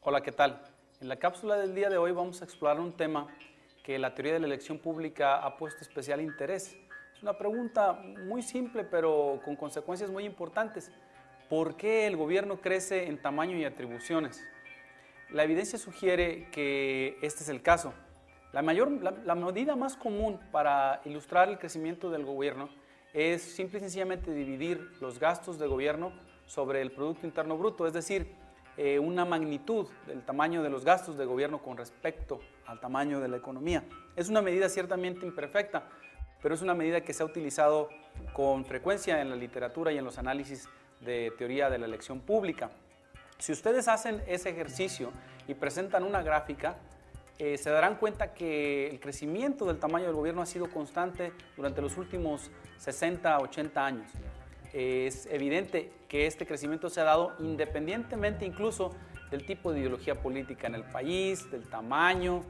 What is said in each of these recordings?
Hola, ¿qué tal? En la cápsula del día de hoy vamos a explorar un tema que la teoría de la elección pública ha puesto especial interés. Es una pregunta muy simple, pero con consecuencias muy importantes. ¿Por qué el gobierno crece en tamaño y atribuciones? La evidencia sugiere que este es el caso. La medida más común para ilustrar el crecimiento del gobierno es simple y sencillamente dividir los gastos de gobierno sobre el Producto Interno Bruto, es decir, una magnitud del tamaño de los gastos de gobierno con respecto al tamaño de la economía. Es una medida ciertamente imperfecta, pero es una medida que se ha utilizado con frecuencia en la literatura y en los análisis de teoría de la elección pública. Si ustedes hacen ese ejercicio y presentan una gráfica, se darán cuenta que el crecimiento del tamaño del gobierno ha sido constante durante los últimos 60, 80 años. Es evidente que este crecimiento se ha dado independientemente incluso del tipo de ideología política en el país, del tamaño,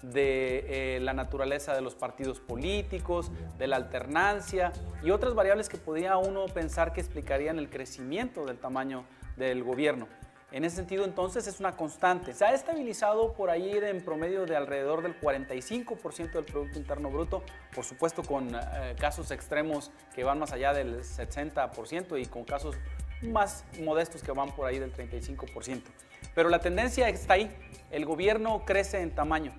de la naturaleza de los partidos políticos, de la alternancia y otras variables que podría uno pensar que explicarían el crecimiento del tamaño del gobierno. En ese sentido, entonces, es una constante. Se ha estabilizado por ahí en promedio de alrededor del 45% del Producto Interno Bruto, por supuesto con casos extremos que van más allá del 60% y con casos más modestos que van por ahí del 35%. Pero la tendencia está ahí, el gobierno crece en tamaño.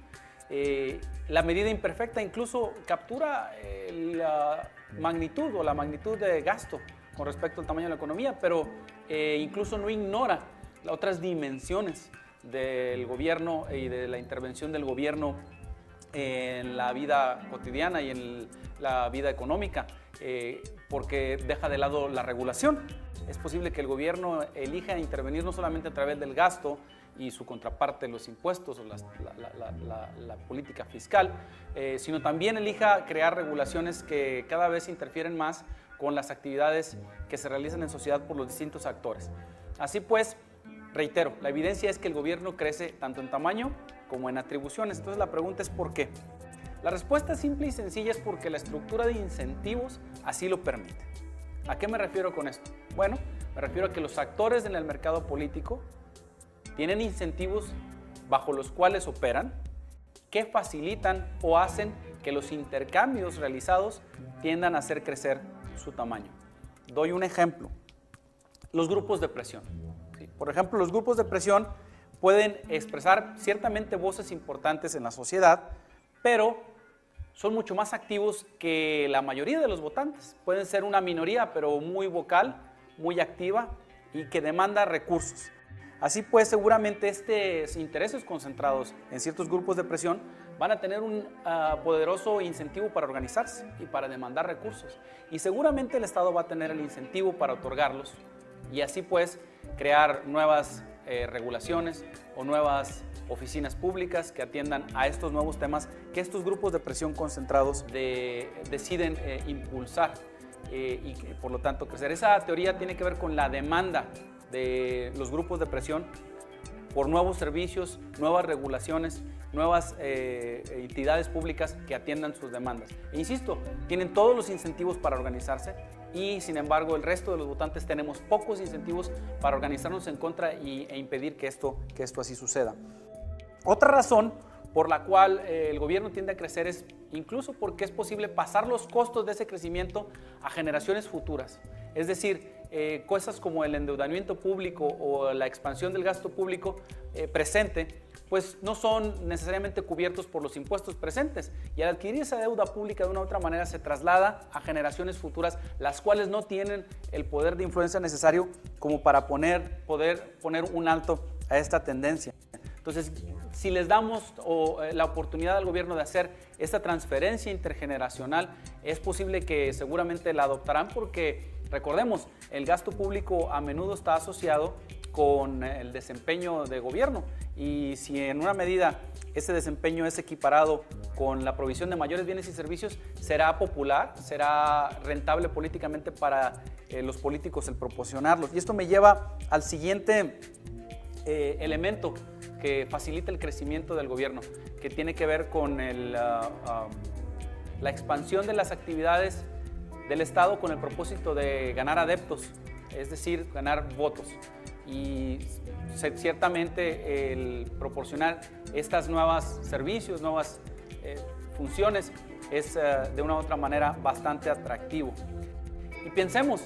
La medida imperfecta incluso captura la magnitud o la magnitud de gasto con respecto al tamaño de la economía, pero incluso no ignora otras dimensiones del gobierno y de la intervención del gobierno en la vida cotidiana y en la vida económica, porque deja de lado la regulación. Es posible que el gobierno elija intervenir no solamente a través del gasto y su contraparte, los impuestos o la política fiscal, sino también elija crear regulaciones que cada vez interfieren más con las actividades que se realizan en sociedad por los distintos actores. Así pues, reitero, la evidencia es que el gobierno crece tanto en tamaño como en atribuciones. Entonces la pregunta es ¿por qué? La respuesta simple y sencilla es porque la estructura de incentivos así lo permite. ¿A qué me refiero con esto? Bueno, me refiero a que los actores en el mercado político tienen incentivos bajo los cuales operan que facilitan o hacen que los intercambios realizados tiendan a hacer crecer su tamaño. Doy un ejemplo. Los grupos de presión. Por ejemplo, los grupos de presión pueden expresar ciertamente voces importantes en la sociedad, pero son mucho más activos que la mayoría de los votantes. Pueden ser una minoría, pero muy vocal, muy activa y que demanda recursos. Así pues, seguramente estos intereses concentrados en ciertos grupos de presión van a tener un poderoso incentivo para organizarse y para demandar recursos. Y seguramente el Estado va a tener el incentivo para otorgarlos y así pues crear nuevas regulaciones o nuevas oficinas públicas que atiendan a estos nuevos temas que estos grupos de presión concentrados deciden impulsar y por lo tanto crecer. Esa teoría tiene que ver con la demanda de los grupos de presión por nuevos servicios, nuevas regulaciones, nuevas entidades públicas que atiendan sus demandas. E insisto, tienen todos los incentivos para organizarse y sin embargo el resto de los votantes tenemos pocos incentivos para organizarnos en contra e impedir que esto así suceda. Otra razón por la cual el gobierno tiende a crecer es incluso porque es posible pasar los costos de ese crecimiento a generaciones futuras. Es decir, cosas como el endeudamiento público o la expansión del gasto público presente, pues no son necesariamente cubiertos por los impuestos presentes y al adquirir esa deuda pública de una u otra manera se traslada a generaciones futuras, las cuales no tienen el poder de influencia necesario como para poder poner un alto a esta tendencia. Entonces, si les damos la oportunidad al gobierno de hacer esta transferencia intergeneracional, es posible que seguramente la adoptarán porque, recordemos, el gasto público a menudo está asociado con el desempeño de gobierno y si en una medida ese desempeño es equiparado con la provisión de mayores bienes y servicios, será popular, será rentable políticamente para los políticos el proporcionarlos. Y esto me lleva al siguiente elemento que facilita el crecimiento del gobierno, que tiene que ver con la expansión de las actividades del Estado con el propósito de ganar adeptos, es decir, ganar votos. y ciertamente el proporcionar estas nuevas servicios, nuevas funciones es de una u otra manera bastante atractivo. Y pensemos,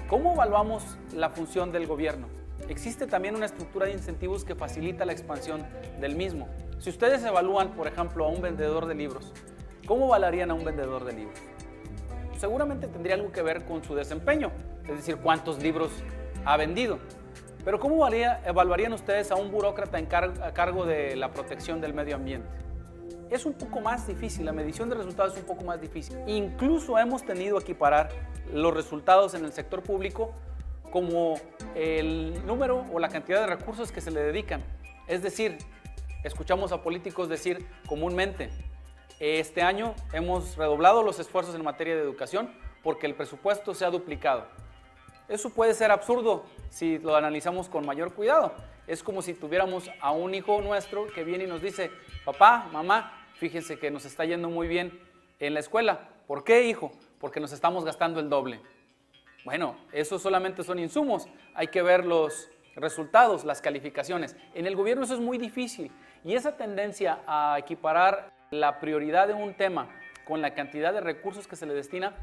¿cómo evaluamos la función del gobierno? Existe también una estructura de incentivos que facilita la expansión del mismo. Si ustedes evalúan, por ejemplo, a un vendedor de libros, ¿cómo evaluarían a un vendedor de libros? Seguramente tendría algo que ver con su desempeño, es decir, cuántos libros ha vendido. Pero ¿cómo evaluarían ustedes a un burócrata a cargo de la protección del medio ambiente? Es un poco más difícil, la medición de resultados es un poco más difícil. Incluso hemos tenido que equiparar los resultados en el sector público como el número o la cantidad de recursos que se le dedican. Es decir, escuchamos a políticos decir comúnmente, este año hemos redoblado los esfuerzos en materia de educación porque el presupuesto se ha duplicado. Eso puede ser absurdo si lo analizamos con mayor cuidado. Es como si tuviéramos a un hijo nuestro que viene y nos dice, papá, mamá, fíjense que nos está yendo muy bien en la escuela. ¿Por qué, hijo? Porque nos estamos gastando el doble. Bueno, eso solamente son insumos. Hay que ver los resultados, las calificaciones. En el gobierno eso es muy difícil. Y esa tendencia a equiparar la prioridad de un tema con la cantidad de recursos que se le destina,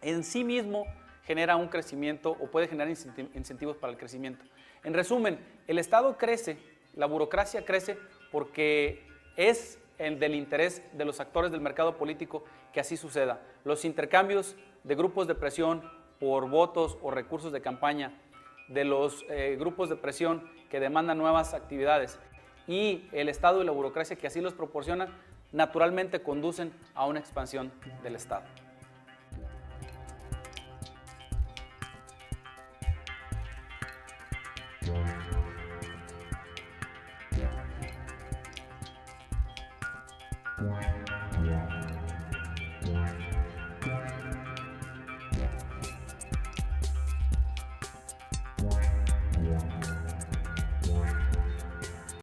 en sí mismo genera un crecimiento o puede generar incentivos para el crecimiento. En resumen, el Estado crece, la burocracia crece porque es del interés de los actores del mercado político que así suceda. Los intercambios de grupos de presión por votos o recursos de campaña, de los grupos de presión que demandan nuevas actividades y el Estado y la burocracia que así los proporcionan, naturalmente conducen a una expansión del Estado. Yeah.